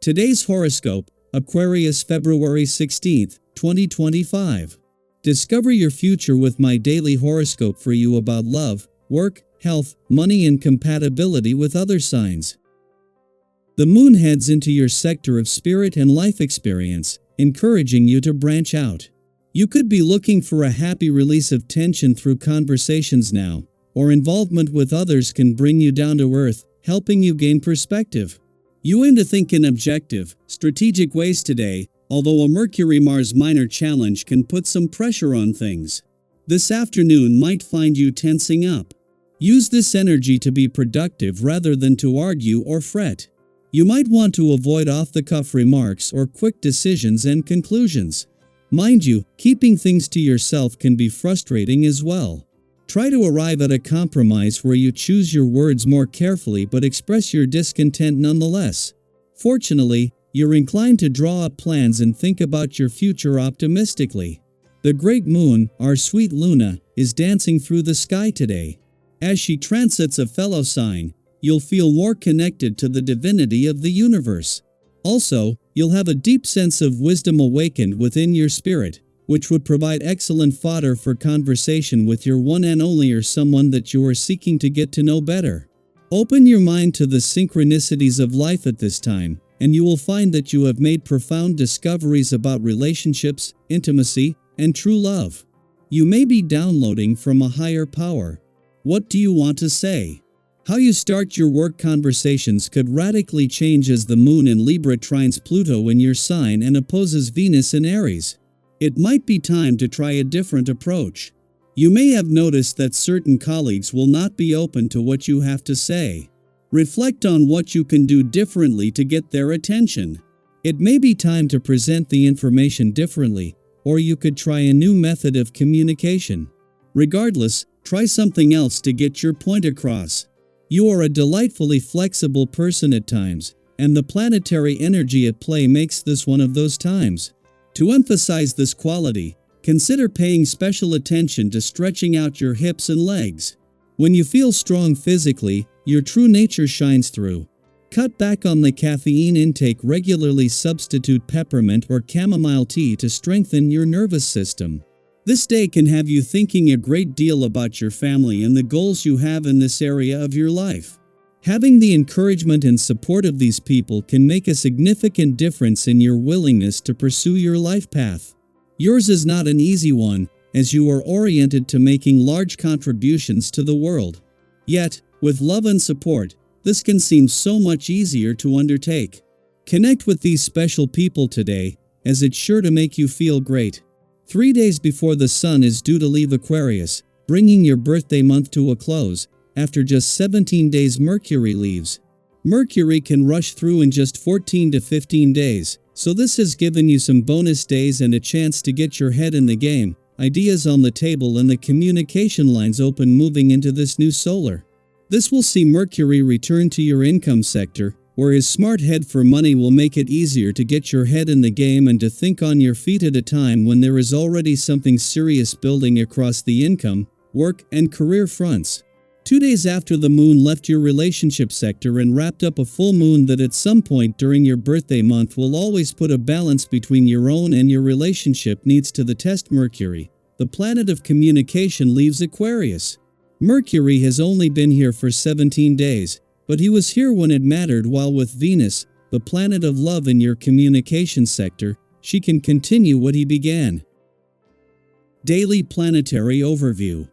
Today's horoscope, Aquarius February 16th, 2025. Discover your future with my daily horoscope for you about love, work, health, money and compatibility with other signs. The moon heads into your sector of spirit and life experience, encouraging you to branch out. You could be looking for a happy release of tension through conversations now, or involvement with others can bring you down to earth, helping you gain perspective. You aim to think in objective, strategic ways today, although a Mercury-Mars minor challenge can put some pressure on things. This afternoon might find you tensing up. Use this energy to be productive rather than to argue or fret. You might want to avoid off-the-cuff remarks or quick decisions and conclusions. Mind you, keeping things to yourself can be frustrating as well. Try to arrive at a compromise where you choose your words more carefully but express your discontent nonetheless. Fortunately, you're inclined to draw up plans and think about your future optimistically. The great moon, our sweet Luna, is dancing through the sky today. As she transits a fellow sign, you'll feel more connected to the divinity of the universe. Also, you'll have a deep sense of wisdom awakened within your spirit, which would provide excellent fodder for conversation with your one and only or someone that you are seeking to get to know better. Open your mind to the synchronicities of life at this time, and you will find that you have made profound discoveries about relationships, intimacy, and true love. You may be downloading from a higher power. What do you want to say? How you start your work conversations could radically change as the moon in Libra trines Pluto in your sign and opposes Venus in Aries. It might be time to try a different approach. You may have noticed that certain colleagues will not be open to what you have to say. Reflect on what you can do differently to get their attention. It may be time to present the information differently, or you could try a new method of communication. Regardless, try something else to get your point across. You are a delightfully flexible person at times, and the planetary energy at play makes this one of those times. To emphasize this quality, consider paying special attention to stretching out your hips and legs. When you feel strong physically, your true nature shines through. Cut back on the caffeine intake regularly. Substitute peppermint or chamomile tea to strengthen your nervous system. This day can have you thinking a great deal about your family and the goals you have in this area of your life. Having the encouragement and support of these people can make a significant difference in your willingness to pursue your life path. Yours is not an easy one, as you are oriented to making large contributions to the world. Yet, with love and support, this can seem so much easier to undertake. Connect with these special people today, as it's sure to make you feel great. 3 days before the sun is due to leave Aquarius, bringing your birthday month to a close, after just 17 days Mercury leaves. Mercury can rush through in just 14 to 15 days, so this has given you some bonus days and a chance to get your head in the game, ideas on the table and the communication lines open moving into this new solar. This will see Mercury return to your income sector, where his smart head for money will make it easier to get your head in the game and to think on your feet at a time when there is already something serious building across the income, work, and career fronts. 2 days after the moon left your relationship sector and wrapped up a full moon that at some point during your birthday month will always put a balance between your own and your relationship needs to the test. Mercury, the planet of communication, leaves Aquarius. Mercury has only been here for 17 days, but he was here when it mattered, while with Venus, the planet of love in your communication sector, she can continue what he began. Daily Planetary Overview.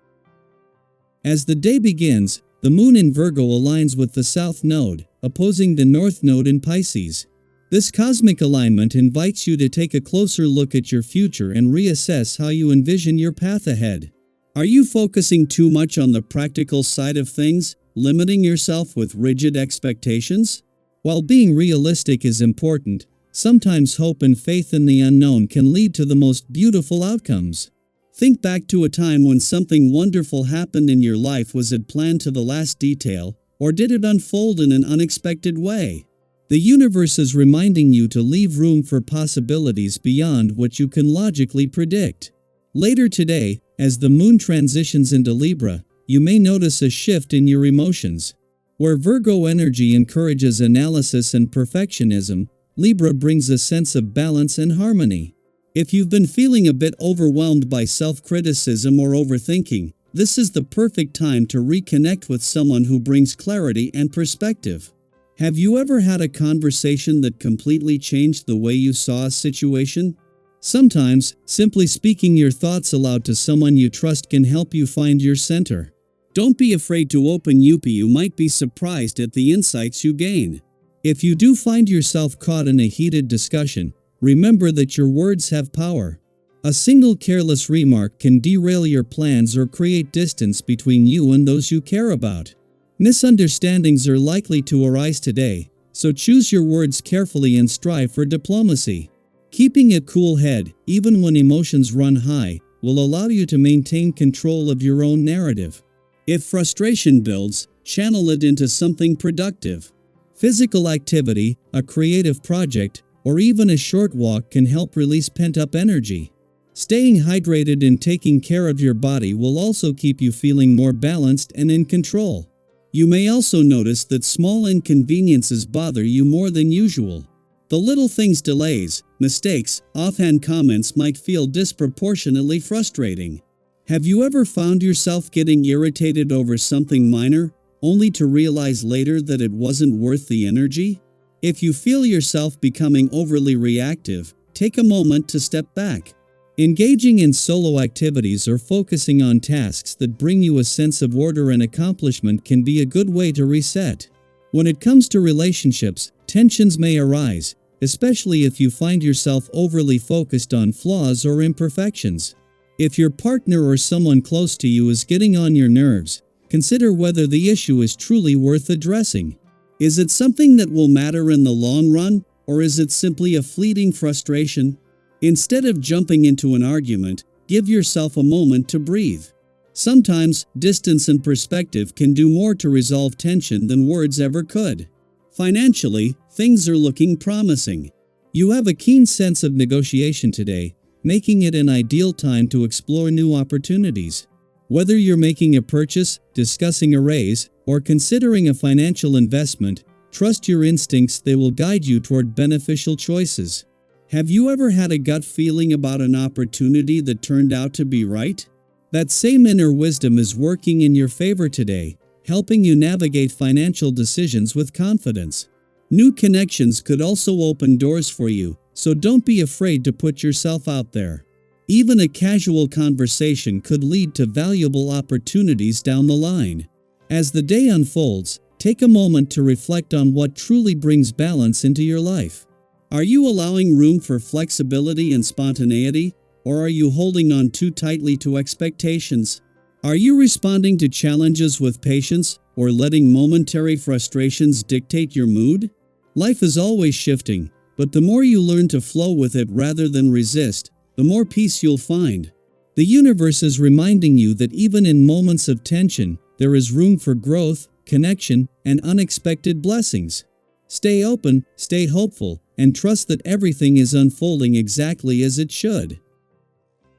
As the day begins, the moon in Virgo aligns with the South Node, opposing the North Node in Pisces. This cosmic alignment invites you to take a closer look at your future and reassess how you envision your path ahead. Are you focusing too much on the practical side of things, limiting yourself with rigid expectations? While being realistic is important, sometimes hope and faith in the unknown can lead to the most beautiful outcomes. Think back to a time when something wonderful happened in your life. Was it planned to the last detail, or did it unfold in an unexpected way? The universe is reminding you to leave room for possibilities beyond what you can logically predict. Later today, as the moon transitions into Libra, you may notice a shift in your emotions. Where Virgo energy encourages analysis and perfectionism, Libra brings a sense of balance and harmony. If you've been feeling a bit overwhelmed by self-criticism or overthinking, this is the perfect time to reconnect with someone who brings clarity and perspective. Have you ever had a conversation that completely changed the way you saw a situation? Sometimes, simply speaking your thoughts aloud to someone you trust can help you find your center. Don't be afraid to open up, you might be surprised at the insights you gain. If you do find yourself caught in a heated discussion, remember that your words have power. A single careless remark can derail your plans or create distance between you and those you care about. Misunderstandings are likely to arise today, so choose your words carefully and strive for diplomacy. Keeping a cool head, even when emotions run high, will allow you to maintain control of your own narrative. If frustration builds, channel it into something productive. Physical activity, a creative project, or even a short walk can help release pent-up energy. Staying hydrated and taking care of your body will also keep you feeling more balanced and in control. You may also notice that small inconveniences bother you more than usual. The little things, delays, mistakes, offhand comments might feel disproportionately frustrating. Have you ever found yourself getting irritated over something minor, only to realize later that it wasn't worth the energy? If you feel yourself becoming overly reactive, take a moment to step back. Engaging in solo activities or focusing on tasks that bring you a sense of order and accomplishment can be a good way to reset. When it comes to relationships, tensions may arise, especially if you find yourself overly focused on flaws or imperfections. If your partner or someone close to you is getting on your nerves, consider whether the issue is truly worth addressing. Is it something that will matter in the long run, or is it simply a fleeting frustration? Instead of jumping into an argument, give yourself a moment to breathe. Sometimes, distance and perspective can do more to resolve tension than words ever could. Financially, things are looking promising. You have a keen sense of negotiation today, making it an ideal time to explore new opportunities. Whether you're making a purchase, discussing a raise, or considering a financial investment, trust your instincts, they will guide you toward beneficial choices. Have you ever had a gut feeling about an opportunity that turned out to be right? That same inner wisdom is working in your favor today, helping you navigate financial decisions with confidence. New connections could also open doors for you, so don't be afraid to put yourself out there. Even a casual conversation could lead to valuable opportunities down the line. As the day unfolds, take a moment to reflect on what truly brings balance into your life. Are you allowing room for flexibility and spontaneity, or are you holding on too tightly to expectations? Are you responding to challenges with patience, or letting momentary frustrations dictate your mood? Life is always shifting, but the more you learn to flow with it rather than resist, the more peace you'll find. The universe is reminding you that even in moments of tension, there is room for growth, connection, and unexpected blessings. Stay open, stay hopeful, and trust that everything is unfolding exactly as it should.